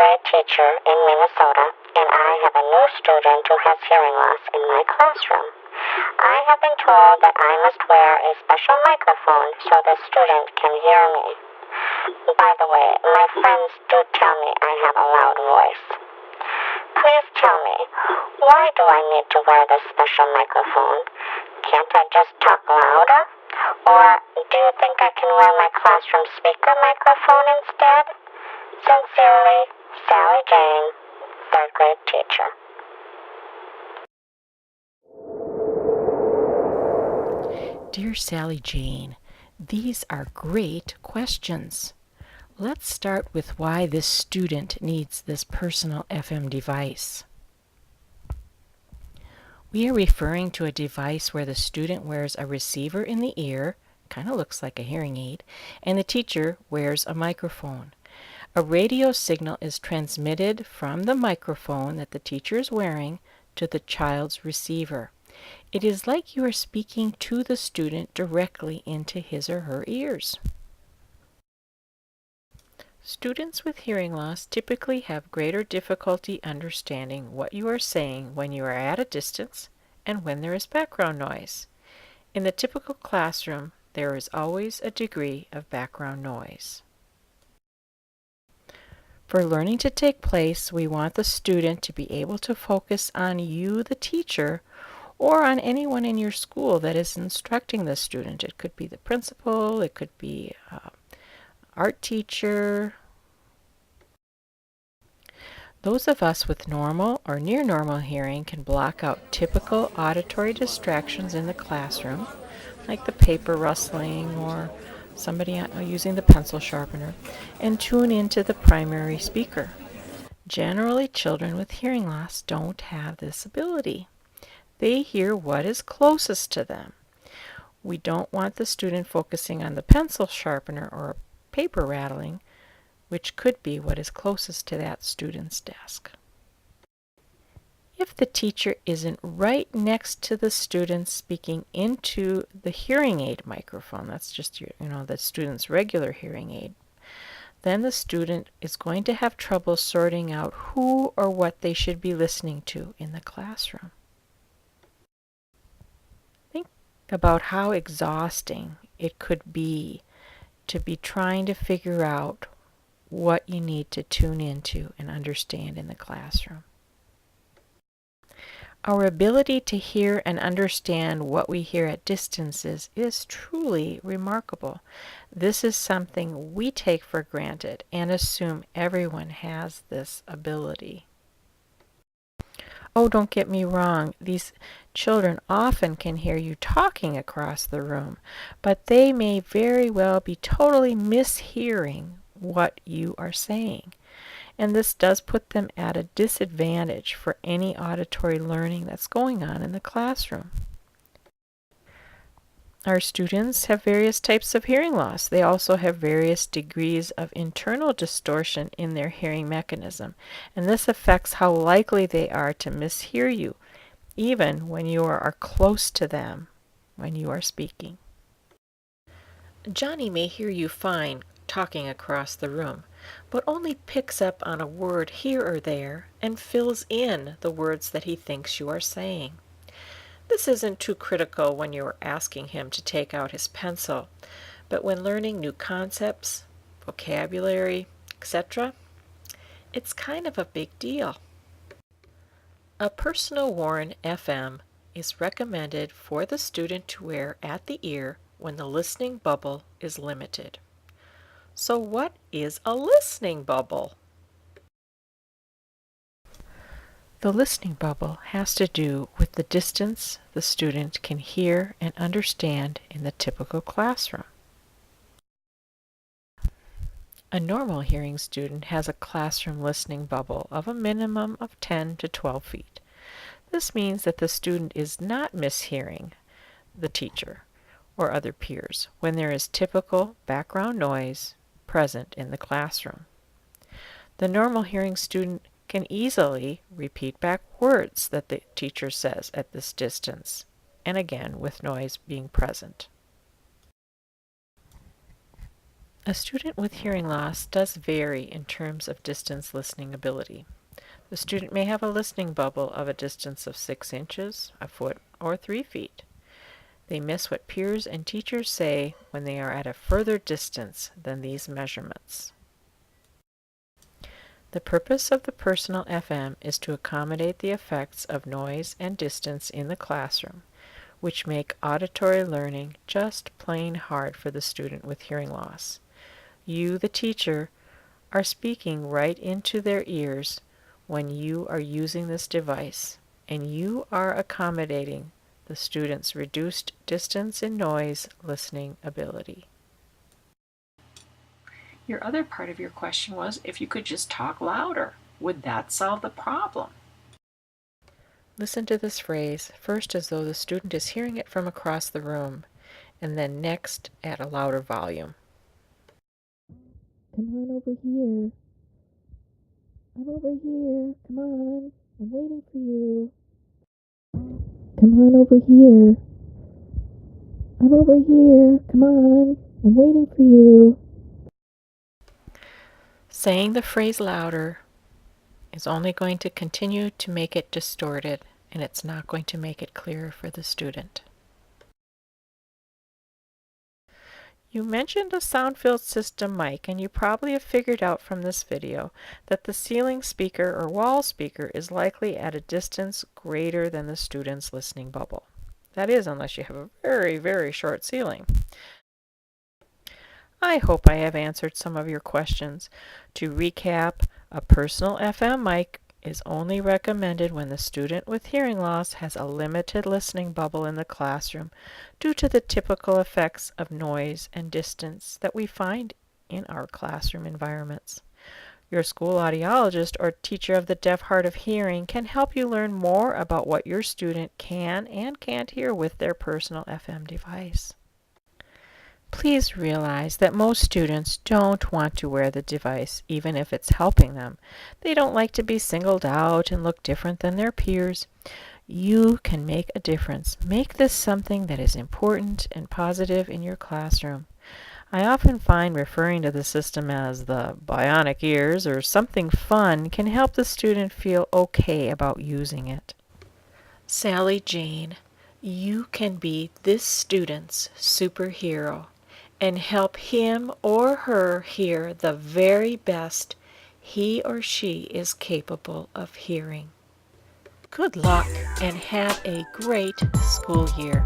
grade teacher in Minnesota, and I have a new student who has hearing loss in my classroom. I have been told that I must wear a special microphone so the student can hear me. By the way, my friends do tell me I have a loud voice. Please tell me, why do I need to wear this special microphone? Can't I just talk louder? Or do you think I can wear my classroom speaker microphone instead? Sincerely, Sally Jane, 3rd grade teacher. Dear Sally Jane, these are great questions. Let's start with why this student needs this personal FM device. We are referring to a device where the student wears a receiver in the ear, kind of looks like a hearing aid, and the teacher wears a microphone. A radio signal is transmitted from the microphone that the teacher is wearing to the child's receiver. It is like you are speaking to the student directly into his or her ears. Students with hearing loss typically have greater difficulty understanding what you are saying when you are at a distance and when there is background noise. In the typical classroom, there is always a degree of background noise. For learning to take place, we want the student to be able to focus on you, the teacher, or on anyone in your school that is instructing the student. It could be the principal, it could be art teacher. Those of us with normal or near normal hearing can block out typical auditory distractions in the classroom, like the paper rustling or somebody using the pencil sharpener, and tune into the primary speaker. Generally, children with hearing loss don't have this ability. They hear what is closest to them. We don't want the student focusing on the pencil sharpener or paper rattling, which could be what is closest to that student's desk. If the teacher isn't right next to the student speaking into the hearing aid microphone, that's just the student's regular hearing aid, then the student is going to have trouble sorting out who or what they should be listening to in the classroom. Think about how exhausting it could be to be trying to figure out what you need to tune into and understand in the classroom. Our ability to hear and understand what we hear at distances is truly remarkable. This is something we take for granted and assume everyone has this ability. Oh, don't get me wrong, these children often can hear you talking across the room, but they may very well be totally mishearing what you are saying. And this does put them at a disadvantage for any auditory learning that's going on in the classroom. Our students have various types of hearing loss. They also have various degrees of internal distortion in their hearing mechanism, and this affects how likely they are to mishear you, even when you are close to them when you are speaking. Johnny may hear you fine talking across the room, but only picks up on a word here or there and fills in the words that he thinks you are saying. This isn't too critical when you are asking him to take out his pencil, but when learning new concepts, vocabulary, etc., it's kind of a big deal. A personal worn FM is recommended for the student to wear at the ear when the listening bubble is limited. So what is a listening bubble? The listening bubble has to do with the distance the student can hear and understand in the typical classroom. A normal hearing student has a classroom listening bubble of a minimum of 10 to 12 feet. This means that the student is not mishearing the teacher or other peers when there is typical background noise present in the classroom. The normal hearing student can easily repeat back words that the teacher says at this distance, and again with noise being present. A student with hearing loss does vary in terms of distance listening ability. The student may have a listening bubble of a distance of 6 inches, a foot, or 3 feet. They miss what peers and teachers say when they are at a further distance than these measurements. The purpose of the personal FM is to accommodate the effects of noise and distance in the classroom, which make auditory learning just plain hard for the student with hearing loss. You, the teacher, are speaking right into their ears when you are using this device, and you are accommodating the student's reduced distance and noise listening ability. Your other part of your question was if you could just talk louder, would that solve the problem? Listen to this phrase, first as though the student is hearing it from across the room, and then next at a louder volume. Come on over here. I'm over here. Come on. I'm waiting for you. Come on over here. I'm over here. Come on. I'm waiting for you. Saying the phrase louder is only going to continue to make it distorted, and it's not going to make it clearer for the student. You mentioned a sound-filled system mic, and you probably have figured out from this video that the ceiling speaker or wall speaker is likely at a distance greater than the student's listening bubble. That is, unless you have a very, very short ceiling. I hope I have answered some of your questions. To recap, a personal FM mic is only recommended when the student with hearing loss has a limited listening bubble in the classroom due to the typical effects of noise and distance that we find in our classroom environments. Your school audiologist or teacher of the deaf hard of hearing can help you learn more about what your student can and can't hear with their personal FM device. Please realize that most students don't want to wear the device even if it's helping them. They don't like to be singled out and look different than their peers. You can make a difference. Make this something that is important and positive in your classroom. I often find referring to the system as the bionic ears or something fun can help the student feel okay about using it. Sally Jane, you can be this student's superhero and help him or her hear the very best he or she is capable of hearing. Good luck and have a great school year.